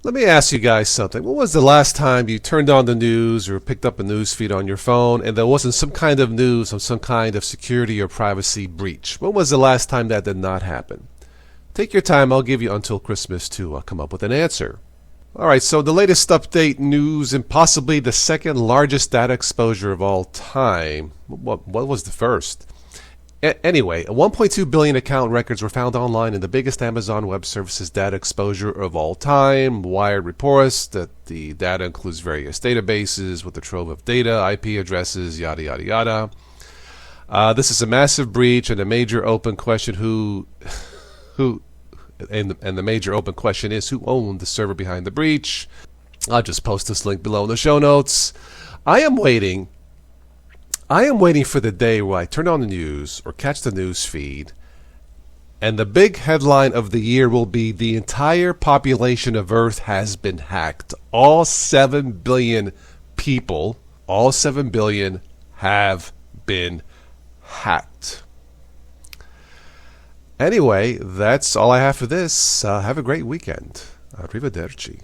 Let me ask you guys something. When was the last time you turned on the news or picked up a news feed on your phone and there wasn't some kind of news on some kind of security or privacy breach? When was the last time that did not happen? Take your time. I'll give you until Christmas to come up with an answer. All right, so the latest update news and possibly the second largest data exposure of all time. What was the first? Anyway, 1.2 billion account records were found online in the biggest Amazon Web Services data exposure of all time. Wired reports that the data includes various databases with a trove of data, IP addresses, yada, yada, yada. This is a massive breach and a major open question and the major open question is who owned the server behind the breach. I'll just post this link below in the show notes. I am waiting for the day where I turn on the news or catch the news feed and the big headline of the year will be the entire population of Earth has been hacked. All 7 billion people, all 7 billion have been hacked. Anyway, that's all I have for this. Have a great weekend. Arrivederci.